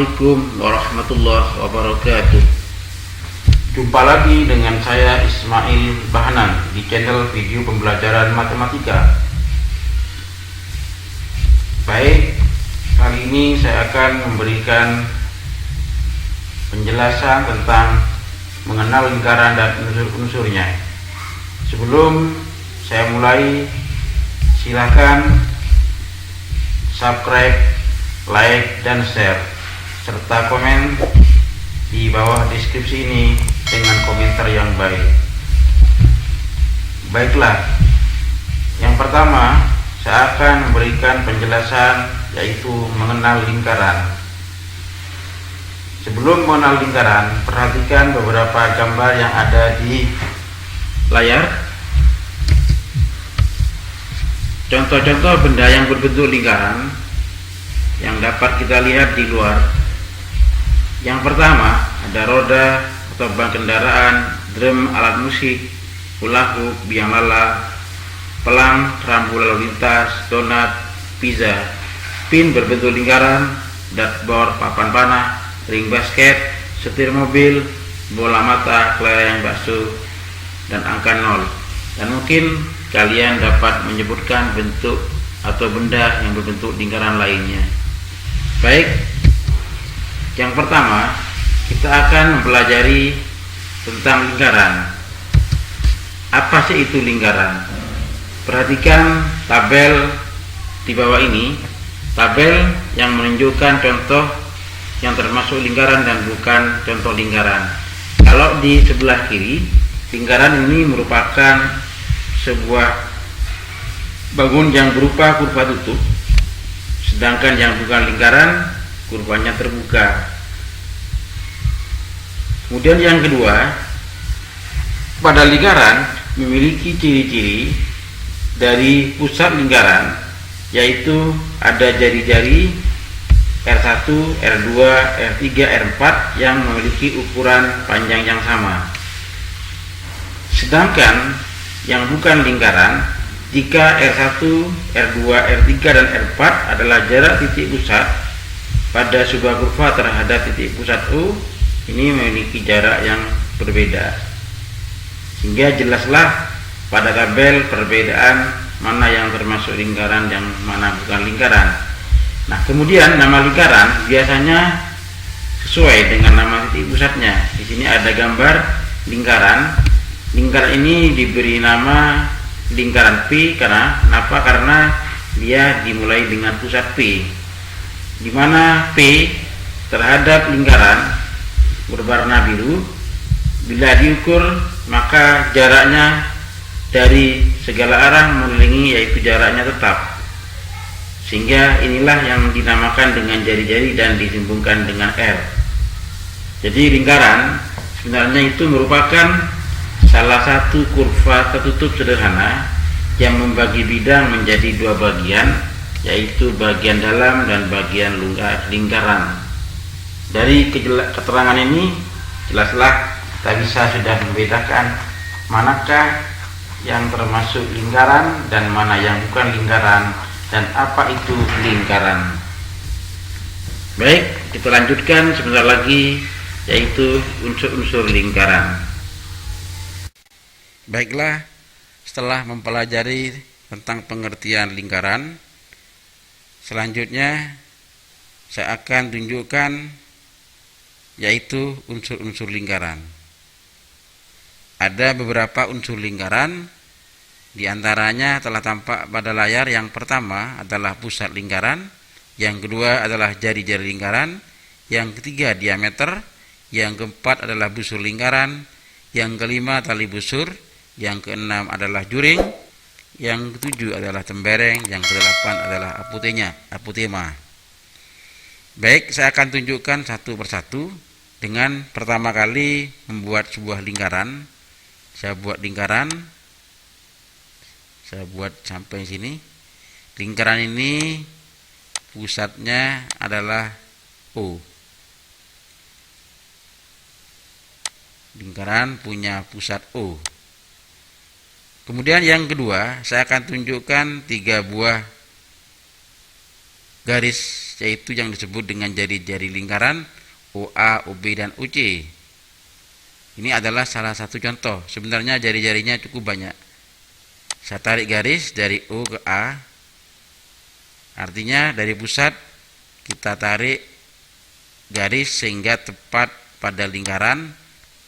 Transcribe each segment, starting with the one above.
Assalamualaikum warahmatullahi wabarakatuh. Jumpa lagi dengan saya Ismail Bahanan di channel video pembelajaran matematika. Baik, kali ini saya akan memberikan penjelasan tentang mengenal lingkaran dan unsur-unsurnya. Sebelum saya mulai, silakan subscribe, like, dan share, serta komen di bawah deskripsi ini dengan komentar yang baik. Baiklah, yang pertama saya akan memberikan penjelasan, yaitu mengenal lingkaran. Sebelum mengenal lingkaran, perhatikan beberapa gambar yang ada di layar. Contoh-contoh benda yang berbentuk lingkaran yang dapat kita lihat di luar. Yang pertama, ada roda atau ban kendaraan, drum alat musik, hula hoop, biang lala, pelang, rambu lalu lintas, donat, pizza, pin berbentuk lingkaran, dartboard, papan panah, ring basket, setir mobil, bola mata, kelereng bakso, dan angka 0. Dan mungkin kalian dapat menyebutkan bentuk atau benda yang berbentuk lingkaran lainnya. Baik, yang pertama kita akan mempelajari tentang lingkaran. Apa sih itu lingkaran? Perhatikan tabel di bawah ini, tabel yang menunjukkan contoh yang termasuk lingkaran dan bukan contoh lingkaran. Kalau di sebelah kiri, lingkaran ini merupakan sebuah bangun yang berupa kurva tutup, sedangkan yang bukan lingkaran kurvanya terbuka. Kemudian yang kedua, pada lingkaran memiliki ciri-ciri dari pusat lingkaran, yaitu ada jari-jari R1, R2, R3, R4 yang memiliki ukuran panjang yang sama. Sedangkan yang bukan lingkaran, jika R1, R2, R3, dan R4 adalah jarak titik pusat pada sebuah kurva terhadap titik pusat O, ini memiliki jarak yang berbeda. Sehingga jelaslah pada tabel perbedaan mana yang termasuk lingkaran dan mana bukan lingkaran. Nah, kemudian nama lingkaran biasanya sesuai dengan nama titik pusatnya. Di sini ada gambar lingkaran. Lingkaran ini diberi nama lingkaran P karena dia dimulai dengan pusat P, di mana P terhadap lingkaran berwarna biru. Bila diukur, maka jaraknya dari segala arah mengelilingi, yaitu jaraknya tetap. Sehingga inilah yang dinamakan dengan jari-jari dan disambungkan dengan R. Jadi lingkaran sebenarnya itu merupakan salah satu kurva tertutup sederhana yang membagi bidang menjadi dua bagian, yaitu bagian dalam dan bagian lingkaran. Dari keterangan ini jelaslah kita bisa sudah membedakan manakah yang termasuk lingkaran dan mana yang bukan lingkaran, dan apa itu lingkaran. Baik, kita lanjutkan sebentar lagi, yaitu unsur-unsur lingkaran. Baiklah, setelah mempelajari tentang pengertian lingkaran, selanjutnya saya akan tunjukkan yaitu unsur-unsur lingkaran. Ada beberapa unsur lingkaran, di antaranya telah tampak pada layar. Yang pertama adalah pusat lingkaran, yang kedua adalah jari-jari lingkaran, yang ketiga diameter, yang keempat adalah busur lingkaran, yang kelima tali busur, yang keenam adalah juring, yang ketujuh adalah tembereng, yang kedelapan adalah apotema. Baik, saya akan tunjukkan satu persatu dengan pertama kali membuat sebuah lingkaran. Saya buat lingkaran, saya buat sampai sini. Lingkaran ini pusatnya adalah O. Lingkaran punya pusat O. Kemudian yang kedua, saya akan tunjukkan 3 buah garis, yaitu yang disebut dengan jari-jari lingkaran OA, OB, dan OC. Ini adalah salah satu contoh. Sebenarnya jari-jarinya cukup banyak. Saya tarik garis dari O ke A, artinya dari pusat kita tarik garis sehingga tepat pada lingkaran.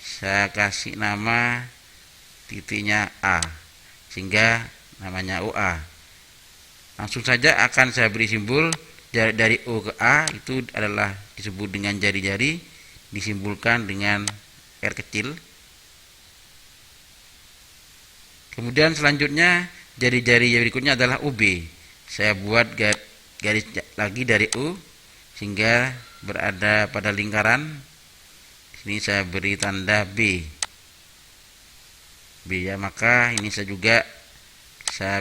Saya kasih nama titiknya A, sehingga namanya OA. Langsung saja akan saya beri simbol dari O ke A, itu adalah disebut dengan jari-jari, disimbolkan dengan R kecil. Kemudian selanjutnya jari-jari berikutnya adalah OB. Saya buat garis lagi dari O sehingga berada pada lingkaran. Ini saya beri tanda B. B ya, maka ini saya juga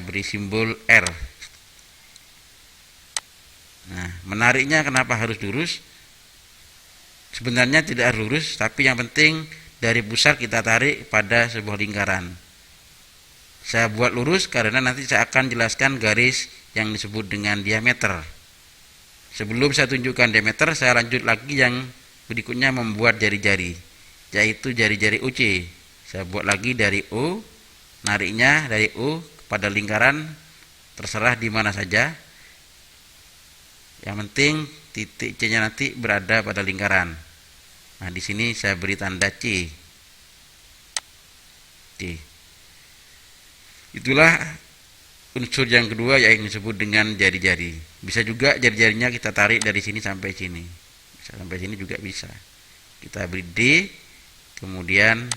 beri simbol R. Nah, menariknya kenapa harus lurus? Sebenarnya tidak harus lurus, tapi yang penting dari pusat kita tarik pada sebuah lingkaran. Saya buat lurus karena nanti saya akan jelaskan garis yang disebut dengan diameter. Sebelum saya tunjukkan diameter, saya lanjut lagi yang berikutnya membuat jari-jari, yaitu jari-jari OC. Saya buat lagi dari O, nariknya dari O pada lingkaran, terserah di mana saja. Yang penting titik C-nya nanti berada pada lingkaran. Nah, di sini saya beri tanda C. C. Itulah unsur yang kedua yang disebut dengan jari-jari. Bisa juga jari-jarinya kita tarik dari sini sampai sini. Bisa sampai sini juga bisa. Kita beri D, kemudian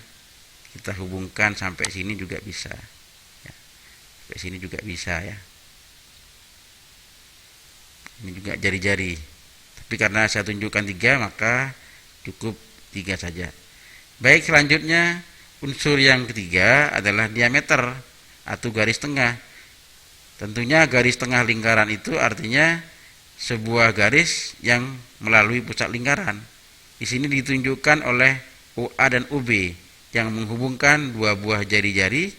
kita hubungkan sampai sini juga bisa. Ya. Sampai sini juga bisa ya. Ini juga jari-jari. Tapi karena saya tunjukkan 3, maka cukup 3 saja. Baik, selanjutnya unsur yang ketiga adalah diameter atau garis tengah. Tentunya garis tengah lingkaran itu artinya sebuah garis yang melalui pusat lingkaran. Di sini ditunjukkan oleh OA dan OB yang menghubungkan dua buah jari-jari,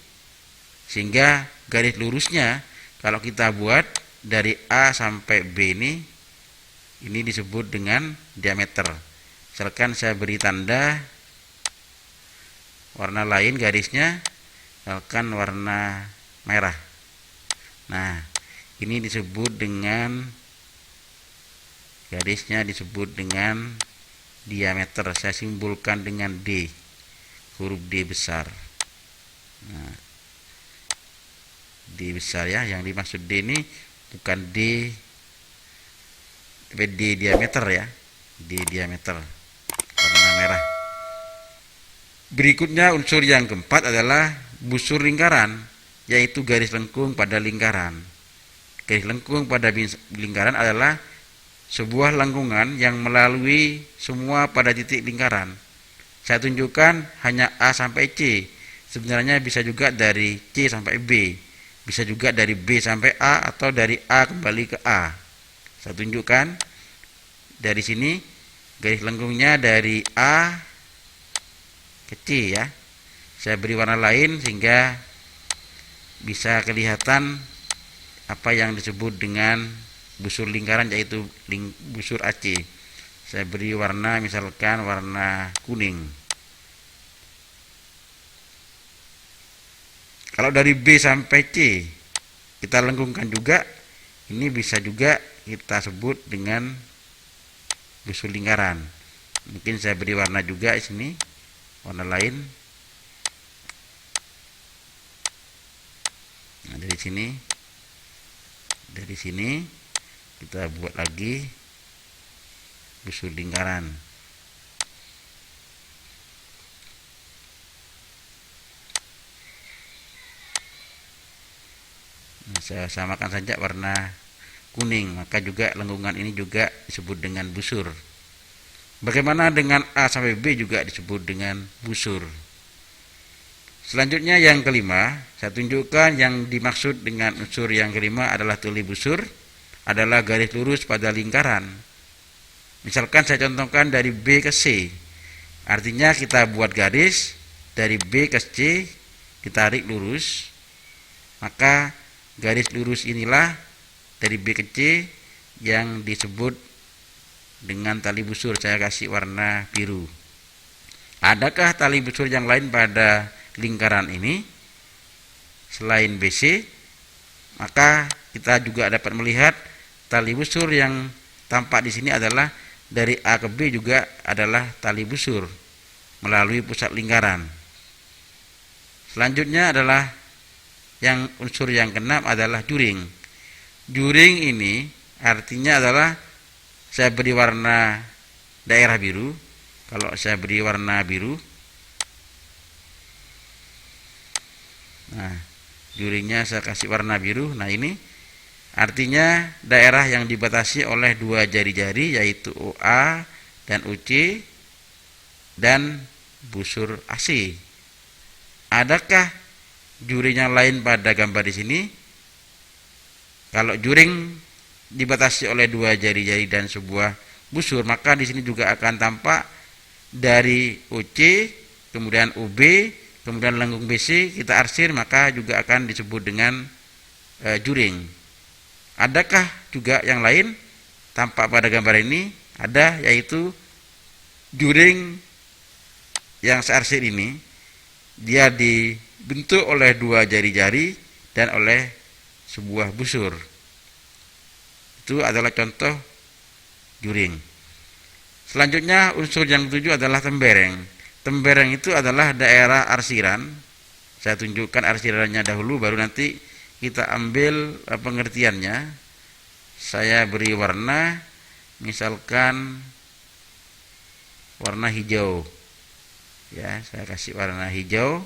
sehingga garis lurusnya kalau kita buat dari A sampai B ini disebut dengan diameter. Misalkan saya beri tanda warna lain garisnya, misalkan warna merah. Nah, ini disebut dengan garisnya disebut dengan diameter. Saya simbolkan dengan D, huruf D besar. Nah, D besar ya, yang dimaksud D ini bukan D, tapi D diameter ya, D diameter warna merah. Berikutnya unsur yang keempat adalah busur lingkaran, yaitu garis lengkung pada lingkaran. Garis lengkung pada lingkaran adalah sebuah lengkungan yang melalui semua pada titik lingkaran. Saya tunjukkan hanya A sampai C. Sebenarnya bisa juga dari C sampai B, bisa juga dari B sampai A, atau dari A kembali ke A. Saya tunjukkan dari sini garis lengkungnya dari A ke C ya. Saya beri warna lain sehingga bisa kelihatan apa yang disebut dengan busur lingkaran, yaitu busur AC. Saya beri warna misalkan warna kuning. Kalau dari B sampai C kita lengkungkan juga, ini bisa juga kita sebut dengan busur lingkaran. Mungkin saya beri warna juga di sini, warna lain. Nah, dari sini kita buat lagi busur lingkaran. Nah, saya samakan saja warna kuning, maka juga lengkungan ini juga disebut dengan busur. Bagaimana dengan A sampai B juga disebut dengan busur. Selanjutnya yang kelima, saya tunjukkan yang dimaksud dengan unsur yang kelima adalah tuli busur, adalah garis lurus pada lingkaran. Misalkan saya contohkan dari B ke C, artinya kita buat garis dari B ke C, ditarik lurus, maka garis lurus inilah dari B ke C yang disebut dengan tali busur. Saya kasih warna biru. Adakah tali busur yang lain pada lingkaran ini selain BC? Maka kita juga dapat melihat tali busur yang tampak di sini adalah dari A ke B juga adalah tali busur melalui pusat lingkaran. Selanjutnya adalah yang unsur yang keenam adalah juring. Juring ini artinya adalah saya beri warna daerah biru. Kalau saya beri warna biru, nah juringnya saya kasih warna biru. Nah ini artinya daerah yang dibatasi oleh dua jari-jari, yaitu OA dan OC dan busur AC. Adakah juring yang lain pada gambar di sini? Kalau juring dibatasi oleh dua jari-jari dan sebuah busur, maka di sini juga akan tampak dari OC, kemudian OB, kemudian lengkung BC, kita arsir, maka juga akan disebut dengan juring. Adakah juga yang lain tampak pada gambar ini? Ada, yaitu juring yang saya arsir ini, dia dibentuk oleh dua jari-jari dan oleh sebuah busur. Itu adalah contoh juring. Selanjutnya unsur yang ketujuh adalah tembereng. Tembereng itu adalah daerah arsiran. Saya tunjukkan arsirannya dahulu, baru nanti kita ambil pengertiannya. Saya beri warna, misalkan warna hijau. Ya, saya kasih warna hijau.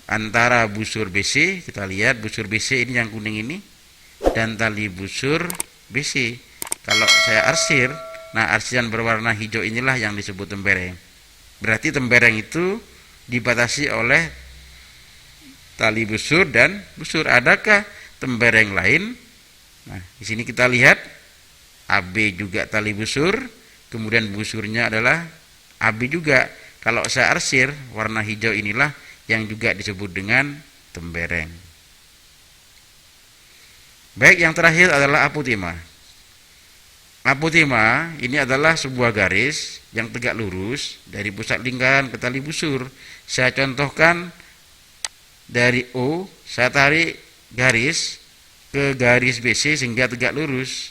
Antara busur BC, kita lihat busur BC ini yang kuning ini, dan tali busur BC. Kalau saya arsir, nah arsiran berwarna hijau inilah yang disebut tembereng. Berarti tembereng itu dibatasi oleh tali busur dan busur. Adakah tembereng lain? Nah, di sini kita lihat AB juga tali busur, kemudian busurnya adalah AB juga. Kalau saya arsir, warna hijau inilah yang juga disebut dengan tembereng. Baik, yang terakhir adalah apotima. Apotima ini adalah sebuah garis yang tegak lurus dari pusat lingkaran ke tali busur. Saya contohkan dari O, saya tarik garis ke garis BC sehingga tegak lurus.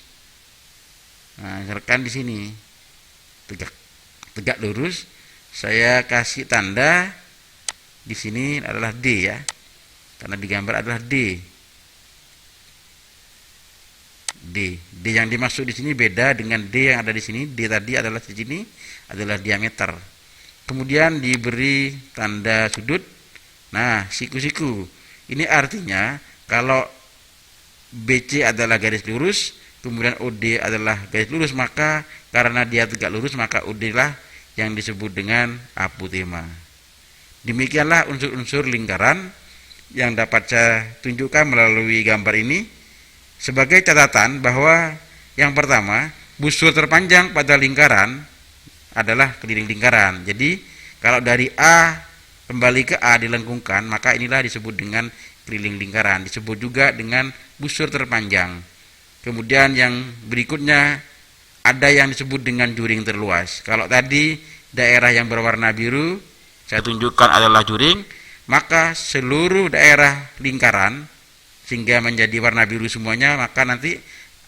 Nah, misalkan di sini tegak lurus, saya kasih tanda di sini adalah D ya, karena di gambar adalah D. D yang dimaksud di sini beda dengan D yang ada di sini. D tadi adalah di sini adalah diameter. Kemudian diberi tanda sudut. Nah, siku-siku. Ini artinya kalau BC adalah garis lurus, kemudian OD adalah garis lurus, maka karena dia tegak lurus, maka OD lah yang disebut dengan apotema. Demikianlah unsur-unsur lingkaran yang dapat saya tunjukkan melalui gambar ini. Sebagai catatan bahwa yang pertama, busur terpanjang pada lingkaran adalah keliling lingkaran. Jadi kalau dari A kembali ke A dilengkungkan, maka inilah disebut dengan keliling lingkaran. Disebut juga dengan busur terpanjang. Kemudian yang berikutnya ada yang disebut dengan juring terluas. Kalau tadi daerah yang berwarna biru saya tunjukkan adalah juring, maka seluruh daerah lingkaran sehingga menjadi warna biru semuanya, maka nanti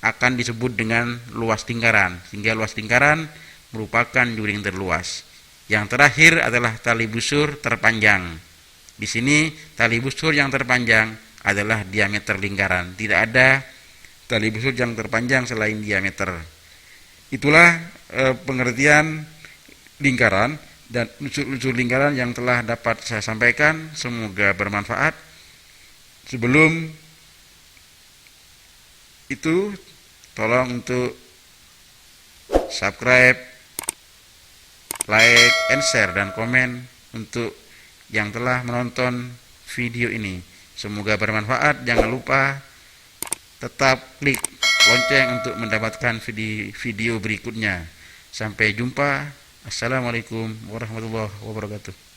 akan disebut dengan luas lingkaran. Sehingga luas lingkaran merupakan juring terluas. Yang terakhir adalah tali busur terpanjang. Di sini tali busur yang terpanjang adalah diameter lingkaran. Tidak ada tali busur yang terpanjang selain diameter. Itulah pengertian lingkaran dan unsur-unsur lingkaran yang telah dapat saya sampaikan. Semoga bermanfaat. Sebelum itu, tolong untuk subscribe, like, and share, dan komen untuk yang telah menonton video ini. Semoga bermanfaat. Jangan lupa tetap klik lonceng untuk mendapatkan video berikutnya. Sampai jumpa. Assalamualaikum warahmatullahi wabarakatuh.